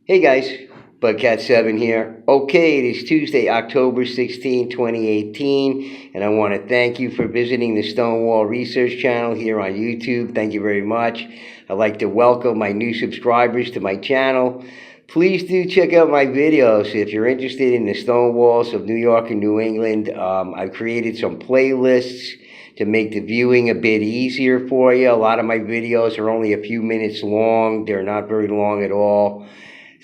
Hey guys, Bugcat7 here. Okay, it is Tuesday, October 16, 2018, and I want to thank you for visiting the Stonewall Research channel here on YouTube. Thank you very much. I'd like to welcome my new subscribers to my channel. Please do check out my videos if you're interested in the Stonewalls of New York and New England. I've created some playlists to make the viewing a bit easier for you. A lot of my videos are only a few minutes long. They're not very long at all.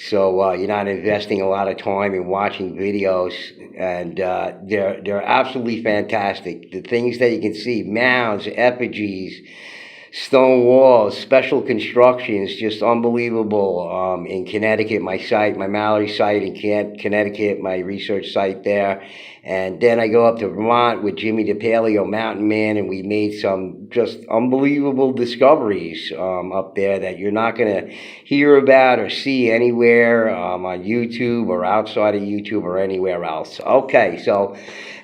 So you're not investing a lot of time in watching videos, and they're absolutely fantastic. The things that you can see: mounds, effigies, stone walls, special constructions, just unbelievable. In Connecticut, my Mallory site in Connecticut, my research site there. And then I go up to Vermont with Jimmy the Paleo Mountain Man, and we made some just unbelievable discoveries up there that you're not going to hear about or see anywhere on YouTube or outside of YouTube or anywhere else. Okay, so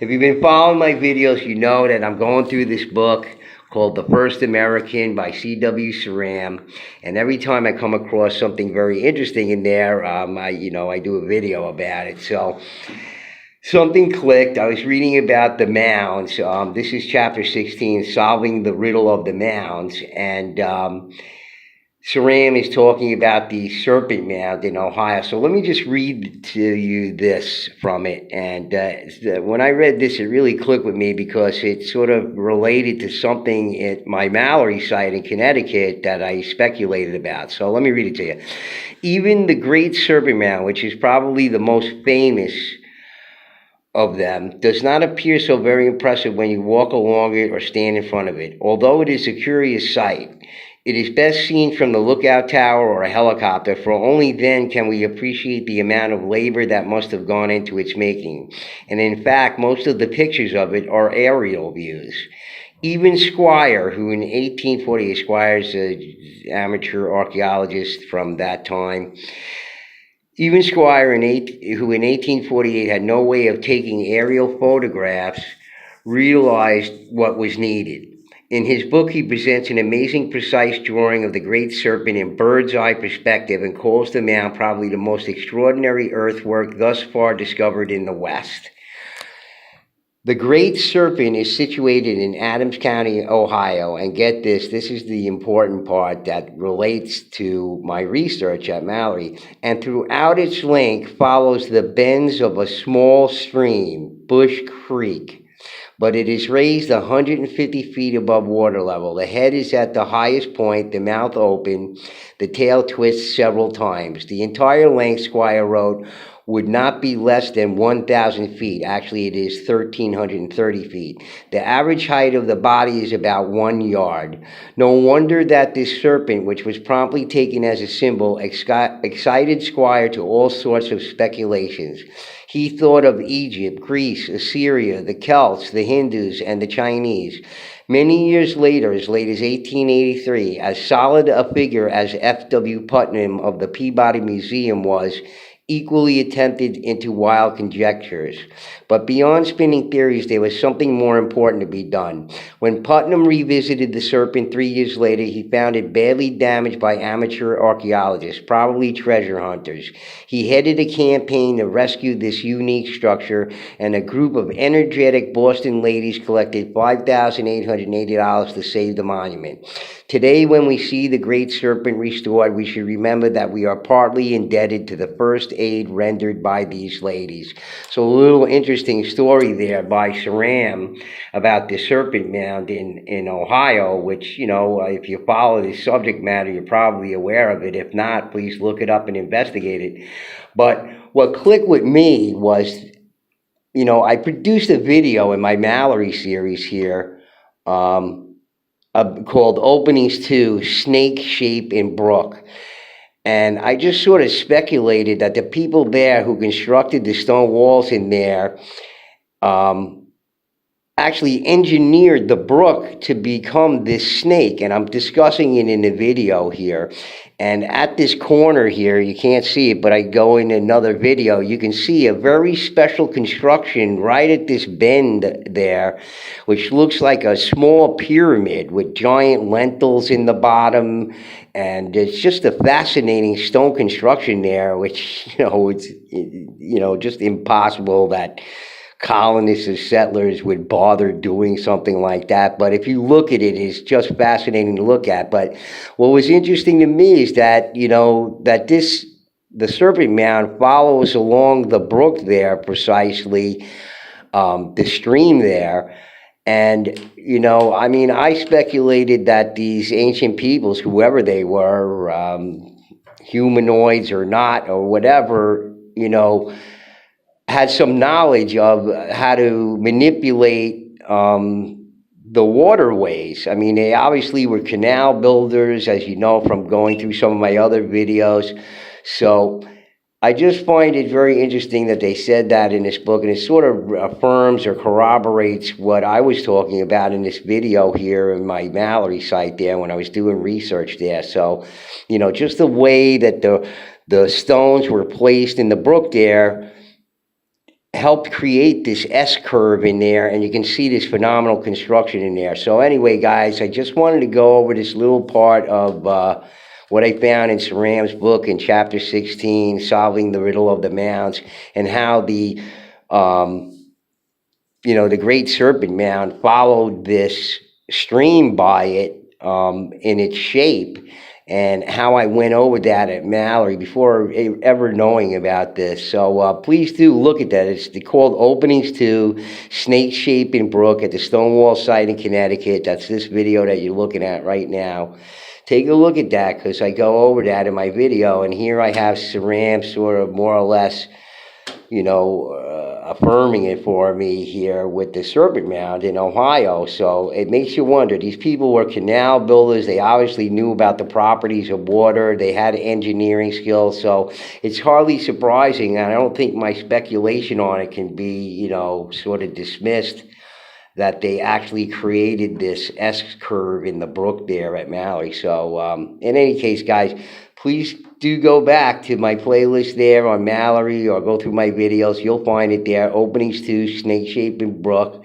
if you've been following my videos, you know that I'm going through this book called The First American by C.W. Ceram, and every time I come across something very interesting in there, I do a video about it. So something clicked. I was reading about the mounds. This is chapter 16, Solving the Riddle of the Mounds, and Ceram is talking about the Serpent Mound in Ohio. So let me just read to you this from it. And when I read this, it really clicked with me because it sort of related to something at my Mallory site in Connecticut that I speculated about. So let me read it to you. Even the Great Serpent Mound, which is probably the most famous of them, does not appear so very impressive when you walk along it or stand in front of it. Although it is a curious sight, it is best seen from the lookout tower or a helicopter, for only then can we appreciate the amount of labor that must have gone into its making. And in fact, most of the pictures of it are aerial views. Even Squire, who in 1848, Squire's an amateur archaeologist from that time, even Squire, who in 1848 had no way of taking aerial photographs, realized what was needed. In his book, he presents an amazing, precise drawing of the Great Serpent in bird's eye perspective and calls the mound probably the most extraordinary earthwork thus far discovered in the West. The Great Serpent is situated in Adams County, Ohio, and get this, this is the important part that relates to my research at Mallory, and throughout its length follows the bends of a small stream, Bush Creek. But it is raised 150 feet above water level. The head is at the highest point, the mouth open, the tail twists several times. The entire length, Squire wrote, would not be less than 1,000 feet. Actually, it is 1,330 feet. The average height of the body is about 1 yard. No wonder that this serpent, which was promptly taken as a symbol, excited Squire to all sorts of speculations. He thought of Egypt, Greece, Assyria, the Celts, the Hindus, and the Chinese. Many years later, as late as 1883, as solid a figure as F.W. Putnam of the Peabody Museum was, equally attempted into wild conjectures. But beyond spinning theories, there was something more important to be done. When Putnam revisited the serpent 3 years later, he found it badly damaged by amateur archaeologists, probably treasure hunters. He headed a campaign to rescue this unique structure, and a group of energetic Boston ladies collected $5,880 to save the monument. Today, when we see the Great Serpent restored, we should remember that we are partly indebted to the first aid rendered by these ladies. So a little interesting story there by Ceram about the Serpent Mound in Ohio, which, if you follow the subject matter, you're probably aware of it. If not, please look it up and investigate it. But what clicked with me was, I produced a video in my Mallory series here, called Openings to Snake Shape in Brook. And I just sort of speculated that the people there who constructed the stone walls in there actually engineered the brook to become this snake, and I'm discussing it in the video here. And at this corner here, you can't see it, but I go in another video, you can see a very special construction right at this bend there, which looks like a small pyramid with giant lentils in the bottom. And it's just a fascinating stone construction there, which, it's, just impossible that colonists or settlers would bother doing something like that. But if you look at it, it's just fascinating to look at. But what was interesting to me is that, the Serpent Mound follows along the brook there precisely, the stream there. And, I speculated that these ancient peoples, whoever they were, humanoids or not, or whatever, had some knowledge of how to manipulate the waterways. I mean, they obviously were canal builders, as you know from going through some of my other videos. So I just find it very interesting that they said that in this book, and it sort of affirms or corroborates what I was talking about in this video here in my Mallory site there when I was doing research there. So, just the way that the stones were placed in the brook there helped create this S-curve in there, and you can see this phenomenal construction in there. So anyway, guys, I just wanted to go over this little part of what I found in Ceram's book in chapter 16, Solving the Riddle of the Mounds, and how the Great Serpent Mound followed this stream by it in its shape, and how I went over that at Mallory before ever knowing about this. So please do look at that. It's called Openings to Snake Shaping Brook at the Stonewall site in Connecticut. That's this video that you're looking at right now. Take a look at that, because I go over that in my video, and here I have Ceram sort of more or less, affirming it for me here with the Serpent Mound in Ohio. So it makes you wonder, these people were canal builders. They obviously knew about the properties of water. They had engineering skills. So it's hardly surprising, and I don't think my speculation on it can be, sort of dismissed, that they actually created this S-curve in the brook there at Mallory. So in any case, guys, please do go back to my playlist there on Mallory, or go through my videos. You'll find it there, Openings to Snake Shaping Brook.